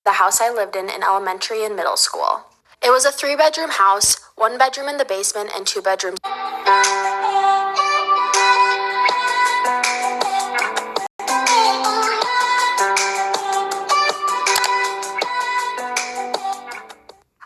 the house I lived in elementary and middle school. It was a 3-bedroom house, 1 bedroom in the basement and 2 bedrooms.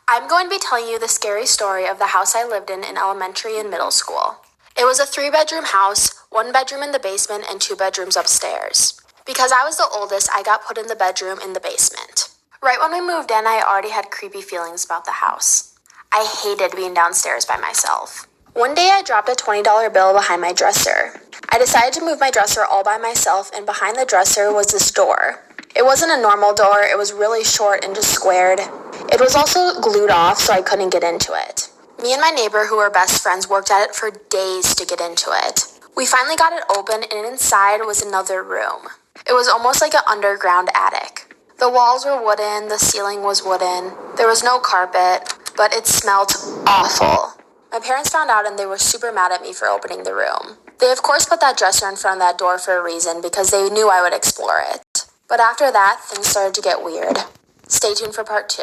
I'm going to be telling you the scary story of the house I lived in elementary and middle school. It was a 3-bedroom house, 1 bedroom in the basement and 2 bedrooms upstairs. Because I was the oldest, I got put in the bedroom in the basement. Right when we moved in, I already had creepy feelings about the house. I hated being downstairs by myself. One day I dropped a $20 bill behind my dresser. I decided to move my dresser all by myself, and behind the dresser was this door. It wasn't a normal door, it was really short and just squared. It was also glued off, so I couldn't get into it. Me and my neighbor, who were best friends, worked at it for days to get into it. We finally got it open, and inside was another room. It was almost like an underground attic. The walls were wooden, the ceiling was wooden. There was no carpet, but it smelled awful. My parents found out and they were super mad at me for opening the room. They of course put that dresser in front of that door for a reason because they knew I would explore it. But after that, things started to get weird. Stay tuned for part 2.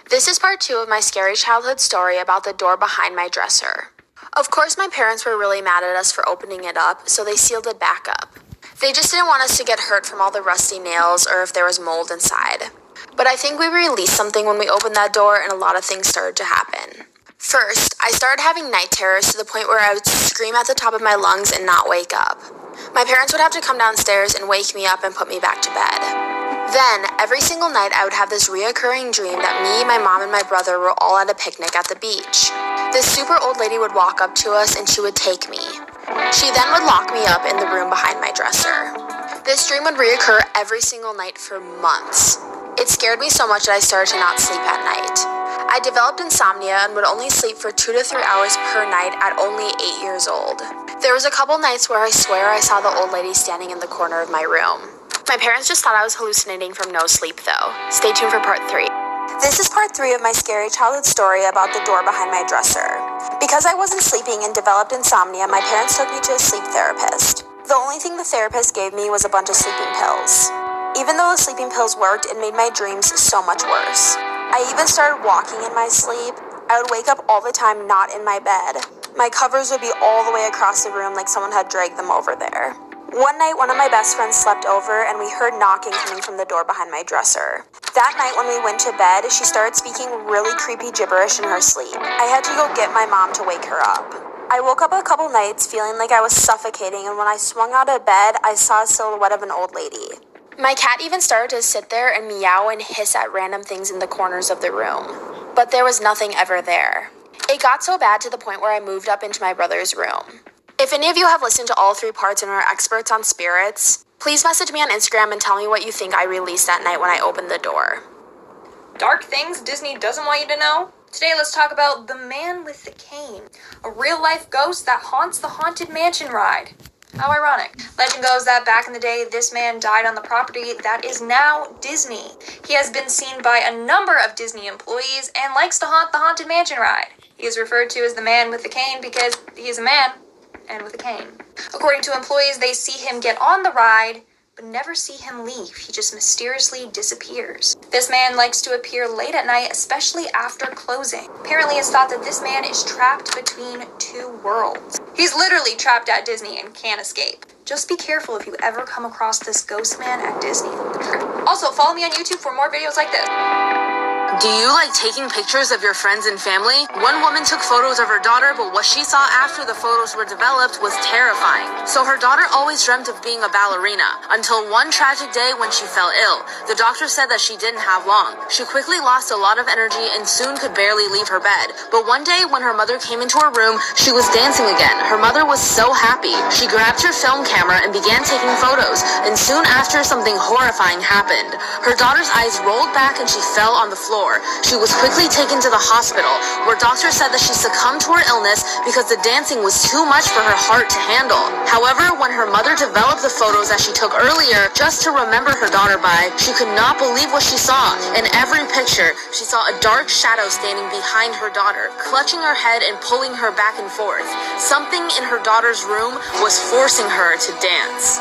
This is part 2 of my scary childhood story about the door behind my dresser. Of course, my parents were really mad at us for opening it up, so they sealed it back up. They just didn't want us to get hurt from all the rusty nails or if there was mold inside. But I think we released something when we opened that door and a lot of things started to happen. First, I started having night terrors to the point where I would scream at the top of my lungs and not wake up. My parents would have to come downstairs and wake me up and put me back to bed. Then, every single night I would have this reoccurring dream that me, my mom, and my brother were all at a picnic at the beach. This super old lady would walk up to us and she would take me. She then would lock me up in the room behind my dresser. This dream would reoccur every single night for months. It scared me so much that I started to not sleep at night. I developed insomnia and would only sleep for 2 to 3 hours per night at only 8 years old. There was a couple nights where I swear I saw the old lady standing in the corner of my room. My parents just thought I was hallucinating from no sleep though. Stay tuned for part 3. This is part 3 of my scary childhood story about the door behind my dresser. Because I wasn't sleeping and developed insomnia, my parents took me to a sleep therapist. The only thing the therapist gave me was a bunch of sleeping pills. Even though the sleeping pills worked, it made my dreams so much worse. I even started walking in my sleep. I would wake up all the time not in my bed. My covers would be all the way across the room like someone had dragged them over there. One night, one of my best friends slept over and we heard knocking coming from the door behind my dresser. That night when we went to bed, she started speaking really creepy gibberish in her sleep. I had to go get my mom to wake her up. I woke up a couple nights feeling like I was suffocating, and when I swung out of bed, I saw a silhouette of an old lady. My cat even started to sit there and meow and hiss at random things in the corners of the room. But there was nothing ever there. It got so bad to the point where I moved up into my brother's room. If any of you have listened to all 3 parts and are experts on spirits, please message me on Instagram and tell me what you think I released that night when I opened the door. Dark things Disney doesn't want you to know? Today let's talk about the man with the cane, a real-life ghost that haunts the Haunted Mansion ride. How ironic. Legend goes that back in the day, this man died on the property that is now Disney. He has been seen by a number of Disney employees and likes to haunt the Haunted Mansion ride. He is referred to as the man with the cane because he is a man and with a cane. According to employees, they see him get on the ride, but never see him leave. He just mysteriously disappears. This man likes to appear late at night, especially after closing. Apparently, it's thought that this man is trapped between 2 worlds. He's literally trapped at Disney and can't escape. Just be careful if you ever come across this ghost man at Disney. Also, follow me on YouTube for more videos like this. Do you like taking pictures of your friends and family? One woman took photos of her daughter, but what she saw after the photos were developed was terrifying. So her daughter always dreamt of being a ballerina, until one tragic day when she fell ill. The doctor said that she didn't have long. She quickly lost a lot of energy and soon could barely leave her bed. But one day when her mother came into her room, she was dancing again. Her mother was so happy. She grabbed her film camera and began taking photos, and soon after something horrifying happened. Her daughter's eyes rolled back and she fell on the floor. She was quickly taken to the hospital, where doctors said that she succumbed to her illness because the dancing was too much for her heart to handle. However, when her mother developed the photos that she took earlier just to remember her daughter by, she could not believe what she saw. In every picture, she saw a dark shadow standing behind her daughter, clutching her head and pulling her back and forth. Something in her daughter's room was forcing her to dance.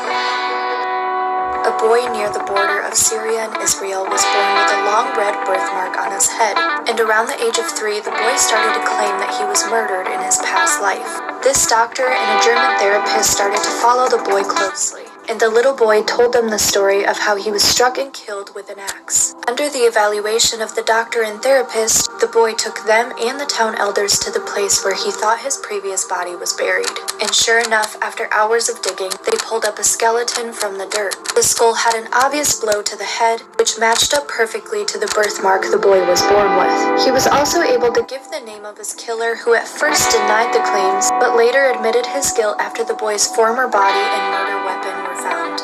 A boy near the border of Syria and Israel was born with a long red birthmark on his head, and around the age of 3, the boy started to claim that he was murdered in his past life. This doctor and a German therapist started to follow the boy closely, and the little boy told them the story of how he was struck and killed with an axe. Under the evaluation of the doctor and therapist, the boy took them and the town elders to the place where he thought his previous body was buried. And sure enough, after hours of digging, they pulled up a skeleton from the dirt. The skull had an obvious blow to the head, which matched up perfectly to the birthmark the boy was born with. He was also able to give the name of his killer, who at first denied the claims, but later admitted his guilt after the boy's former body and murder weapon were found.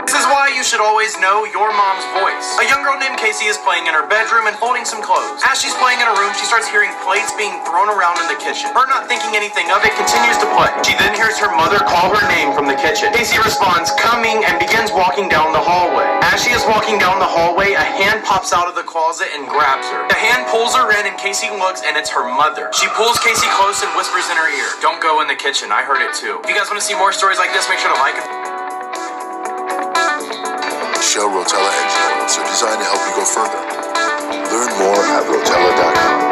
This is why you should always know your mom's voice. A young girl named Casey is playing in her bedroom and folding some clothes. As she's playing in her room, she starts hearing plates being thrown around in the kitchen. Her not thinking anything of it continues to play. She then hears her mother call her name from the kitchen. Casey responds, "Coming," and begins walking down the hallway. As she is walking down the hallway, a hand pops out of the closet and grabs her. The hand pulls her in and Casey looks and it's her mother. She pulls Casey close and whispers in her ear, "Don't go in the kitchen, I heard it too." If you guys want to see more stories like this, make sure to like it. Shell Rotella engine oils are designed to help you go further. Learn more at Rotella.com.